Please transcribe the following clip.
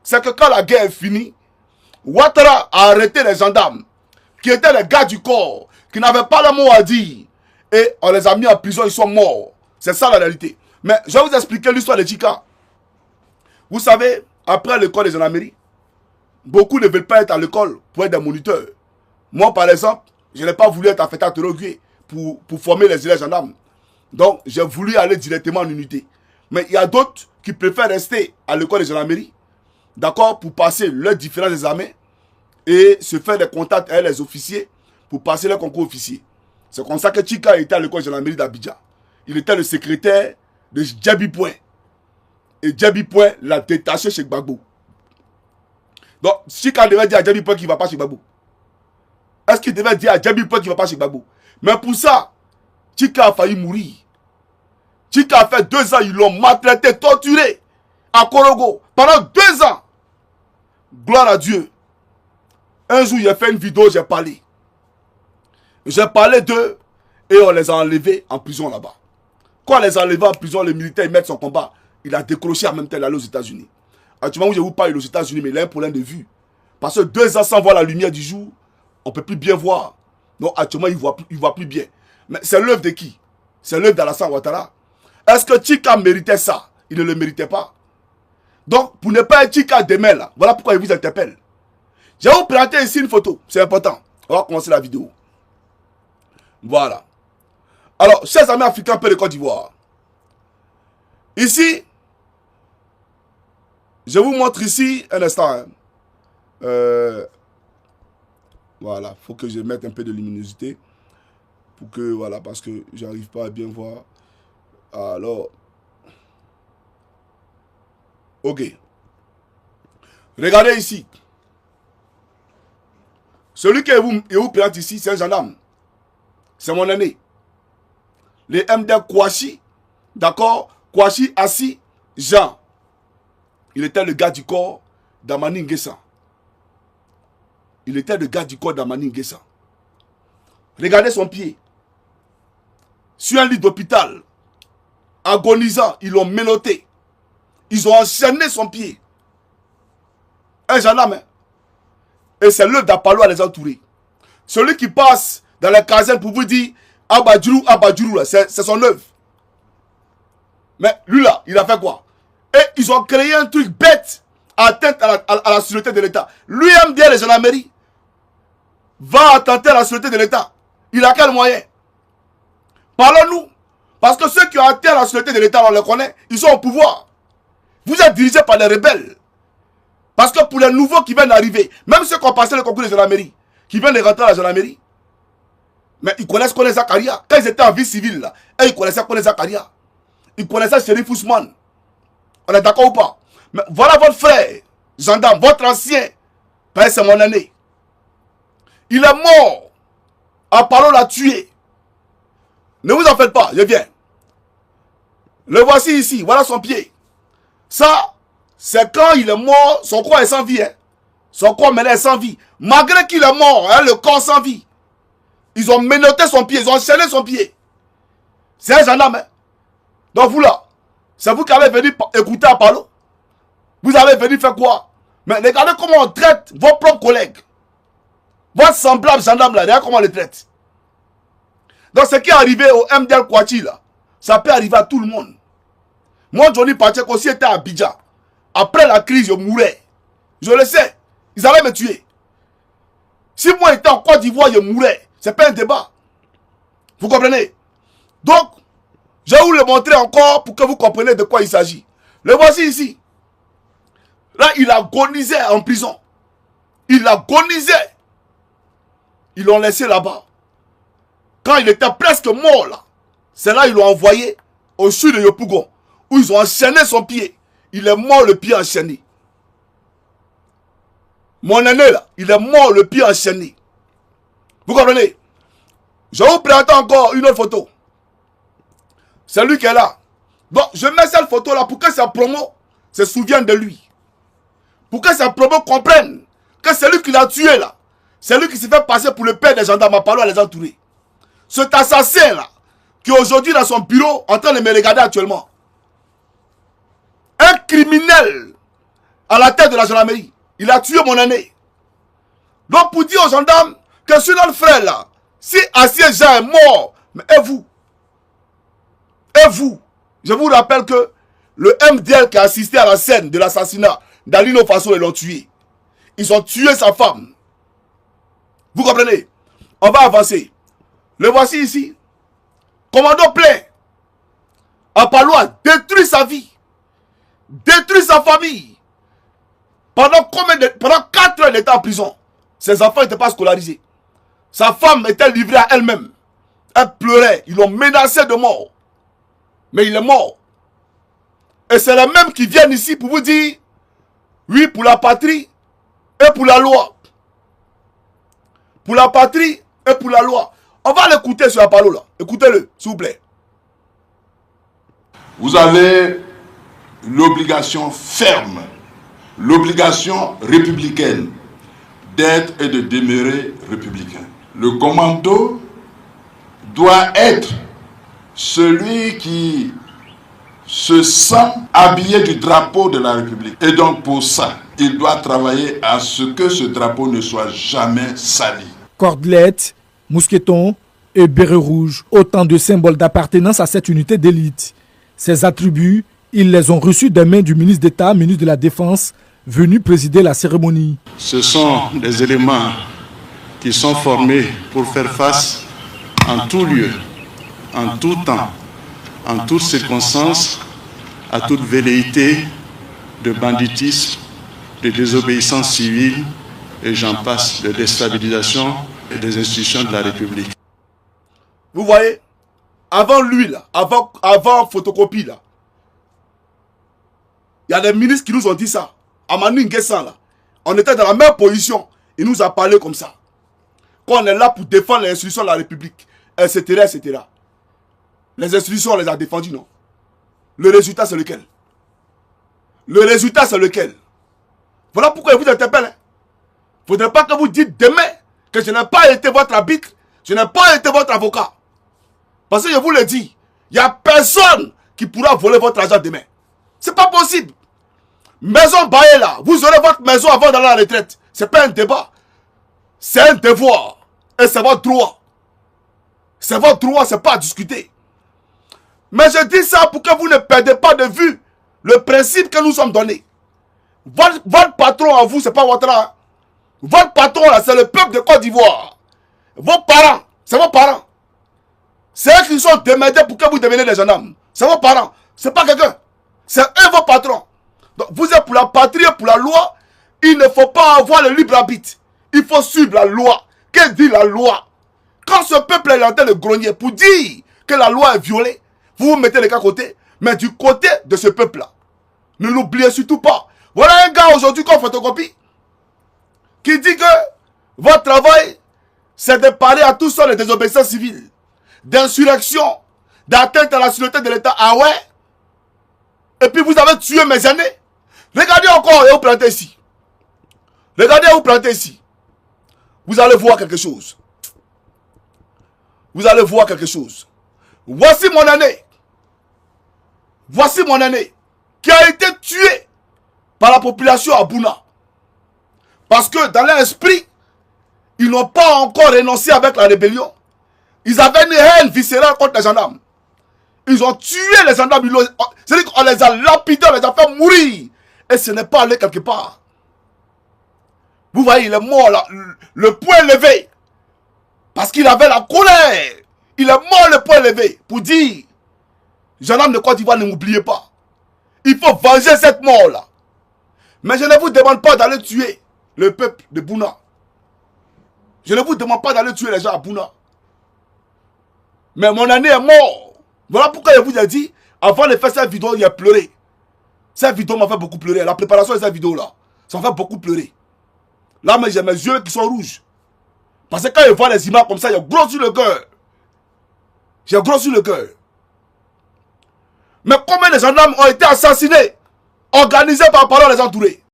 c'est que quand la guerre est finie, Ouattara a arrêté les gendarmes, qui étaient les gars du corps, qui n'avaient pas le mot à dire. Et on les a mis en prison, ils sont morts. C'est ça la réalité. Mais je vais vous expliquer l'histoire de Tchika. Vous savez, après l'école des gendarmeries, beaucoup ne veulent pas être à l'école pour être des moniteurs. Moi, par exemple, je n'ai pas voulu être affecté à pour former les élèves gendarmes. Donc, j'ai voulu aller directement en unité. Mais il y a d'autres qui préfèrent rester à l'école des gendarmeries, d'accord, pour passer leurs différents examens et se faire des contacts avec les officiers pour passer leur concours officier. C'est comme ça que Tchika était à l'école de gendarmerie d'Abidjan. Il était le secrétaire de Djebi Point. Et Djebi Point l'a détaché chez Gbagbo. Donc, Tchika devait dire à Djebi Point qu'il ne va pas chez Gbagbo. Est-ce qu'il devait dire à Djebi Point qu'il ne va pas chez Gbagbo? Mais pour ça, Tchika a failli mourir. Tchika a fait 2 ans, ils l'ont maltraité, torturé à Korogo. Pendant 2 ans. Gloire à Dieu. Un jour, j'ai fait une vidéo, j'ai parlé. J'ai parlé d'eux et on les a enlevés en prison là-bas. Quand on les a enlevés en prison, les militaires ils mettent son combat. Il a décroché en même temps d'aller aux États-Unis. Actuellement, je vous parle aux États-Unis, mais il a un problème de vue. Parce que 2 ans sans voir la lumière du jour, on ne peut plus bien voir. Donc actuellement, il ne voit plus bien. Mais c'est l'œuvre de qui? C'est l'œuvre d'Alassane Ouattara. Est-ce que Tchika méritait ça? Il ne le méritait pas. Donc, pour ne pas être Tchika demain, là, voilà pourquoi il vous interpelle. Je vais vous présenter ici une photo. C'est important. On va commencer la vidéo. Voilà. Alors, chers amis africains, peu de Côte d'Ivoire. Ici, je vous montre ici un instant. Hein. Voilà, il faut que je mette un peu de luminosité. Pour que, voilà, parce que j'arrive pas à bien voir. Alors. Ok. Regardez ici. Celui qui vous présente ici, c'est un gendarme. C'est mon aîné. Le MD Kouachi, d'accord, Kouachi Assi Jean. Il était le gars du corps d'Amani Nguessa. Il était le gars du corps d'Amani Nguessa. Regardez son pied. Sur un lit d'hôpital, agonisant, ils l'ont menotté. Ils ont enchaîné son pied. Un gendarme. Hein? Et c'est l'œuvre d'Apalo à les entourer. Celui qui passe dans la caserne pour vous dire Abadjourou, c'est son œuvre. Mais lui là, il a fait quoi? Et ils ont créé un truc bête atteinte à la sûreté de l'État. Lui aime bien les gendarmeries. Va attenter à la sûreté de l'État. Il a quel moyen? Parlons-nous. Parce que ceux qui ont atteint à la sûreté de l'État, on les connaît, ils sont au pouvoir. Vous êtes dirigés par les rebelles. Parce que pour les nouveaux qui viennent d'arriver, même ceux qui ont passé le concours de gendarmerie, qui viennent de rentrer à la gendarmerie, mais ils connaissent Kone Zakaria. Quand ils étaient en vie civile, là, et ils connaissaient Kone Zakaria. Ils connaissaient Sheriff Ousmane. On est d'accord ou pas? Mais voilà votre frère, gendarme, votre ancien, c'est mon aîné. Il est mort. Apollo l'a tué. Ne vous en faites pas, je viens. Le voici ici, voilà son pied. Ça, c'est quand il est mort, son corps est sans vie. Hein. Son corps maintenant est sans vie. Malgré qu'il est mort, hein, le corps sans vie. Ils ont menotté son pied, ils ont enchaîné son pied. C'est un gendarme. Hein. Donc vous là, c'est vous qui avez venu écouter Apollo. Vous avez venu faire quoi? Mais regardez comment on traite vos propres collègues. Votre semblable gendarme là, regardez comment on les traite. Donc ce qui est arrivé au MDL Kouachi là, ça peut arriver à tout le monde. Moi, Johnny Pacheco aussi était à Abidjan. Après la crise, je mourais. Je le sais. Ils allaient me tuer. Si moi j'étais en Côte d'Ivoire, je mourais. C'est pas un débat. Vous comprenez? Donc, je vais vous le montrer encore pour que vous compreniez de quoi il s'agit. Le voici ici. Là, il agonisait en prison. Il agonisait. Ils l'ont laissé là-bas. Quand il était presque mort là, c'est là qu'ils l'ont envoyé au sud de Yopougon, où ils ont enchaîné son pied. Il est mort le pied enchaîné. Mon aîné là, il est mort le pied enchaîné. Vous comprenez? Je vais vous présenter encore une autre photo. C'est lui qui est là. Donc, je mets cette photo là pour que sa promo se souvienne de lui. Pour que sa promo comprenne que c'est lui qui l'a tué là. C'est lui qui s'est fait passer pour le père des gendarmes à Palo à les entourer. Cet assassin là, qui est aujourd'hui dans son bureau en train de me regarder actuellement. Un criminel à la tête de la gendarmerie. Il a tué mon aîné. Donc pour dire aux gendarmes que sur notre frère là, si Assié Jean est mort, mais et vous? Et vous? Je vous rappelle que le MDL qui a assisté à la scène de l'assassinat d'Alino Faso, ils l'ont tué. Ils ont tué sa femme. Vous comprenez? On va avancer. Le voici ici. Commando plein. Apaloua détruit sa vie. Détruit sa famille. Pendant 4 heures, il était en prison. Ses enfants n'étaient pas scolarisés. Sa femme était livrée à elle-même. Elle pleurait. Ils l'ont menacé de mort. Mais il est mort. Et c'est les mêmes qui viennent ici pour vous dire, oui, pour la patrie et pour la loi. Pour la patrie et pour la loi. On va l'écouter sur la parole là. Écoutez-le, s'il vous plaît. Vous avez l'obligation ferme, l'obligation républicaine d'être et de demeurer républicain. Le commando doit être celui qui se sent habillé du drapeau de la République. Et donc pour ça, il doit travailler à ce que ce drapeau ne soit jamais sali. Cordelette, mousqueton et béret rouge, autant de symboles d'appartenance à cette unité d'élite. Ces attributs, ils les ont reçus des mains du ministre d'État, ministre de la Défense, venu présider la cérémonie. Ce sont des éléments qui sont formés pour faire face en tout lieu, en tout temps, en toutes circonstances, à toute velléité de banditisme, de désobéissance civile, et j'en passe, de déstabilisation et des institutions de la République. Vous voyez, avant lui là, avant photocopie là, il y a des ministres qui nous ont dit ça. Amani Nguessan là, on était dans la même position, il nous a parlé comme ça. Qu'on est là pour défendre les institutions de la République, etc., etc. Les institutions, on les a défendues, non? Le résultat, c'est lequel? Le résultat, c'est lequel? Voilà pourquoi je vous interpelle. Il ne faudrait pas que vous dites demain que je n'ai pas été votre arbitre, je n'ai pas été votre avocat. Parce que je vous le dis, il n'y a personne qui pourra voler votre argent demain. C'est pas possible. Maison baillée là, vous aurez votre maison avant d'aller à la retraite. C'est pas un débat. C'est un devoir. Et c'est votre droit. C'est votre droit, c'est pas à discuter. Mais je dis ça pour que vous ne perdez pas de vue le principe que nous sommes donnés. Votre patron à vous, c'est pas votre âme. Votre patron là, c'est le peuple de Côte d'Ivoire. Vos parents, c'est vos parents. C'est eux qui sont démerdés pour que vous deveniez des gendarmes. C'est vos parents. C'est pas quelqu'un. C'est eux vos patrons. Donc vous êtes pour la patrie et pour la loi. Il ne faut pas avoir le libre arbitre. Il faut suivre la loi. Que dit la loi? Quand ce peuple est en train de grogner pour dire que la loi est violée, vous vous mettez les gars à côté, mais du côté de ce peuple-là. Ne l'oubliez surtout pas. Voilà un gars aujourd'hui qu'on photocopie, qui dit que votre travail, c'est de parler à tous ceux les désobéissants civils, d'insurrection, d'atteinte à la sûreté de l'État. Ah ouais? Et puis vous avez tué mes aînés. Regardez encore et vous plantez ici. Regardez et vous plantez ici. Vous allez voir quelque chose. Vous allez voir quelque chose. Voici mon aîné. Voici mon aîné qui a été tué par la population à Bouna. Parce que dans leur esprit, ils n'ont pas encore renoncé avec la rébellion. Ils avaient une haine viscérale contre les gendarmes. Ils ont tué les gendarmes. C'est-à-dire qu'on les a lapidés, on les a fait mourir. Et ce n'est pas allé quelque part. Vous voyez, il est mort là, le poing levé. Parce qu'il avait la colère. Il est mort le poing levé pour dire, gendarmes de Côte d'Ivoire, ne m'oubliez pas. Il faut venger cette mort-là. Mais je ne vous demande pas d'aller tuer le peuple de Bouna. Je ne vous demande pas d'aller tuer les gens à Bouna. Mais mon aîné est mort. Voilà pourquoi je vous ai dit, avant de faire cette vidéo, il a pleuré. Cette vidéo m'a fait beaucoup pleurer. La préparation de cette vidéo-là, ça m'a fait beaucoup pleurer. Là, mais j'ai mes yeux qui sont rouges. Parce que quand je vois les images comme ça, il y a gros sur le cœur. J'ai gros sur le cœur. Mais combien de gendarmes ont été assassinés, organisés par Apaloua les entourés?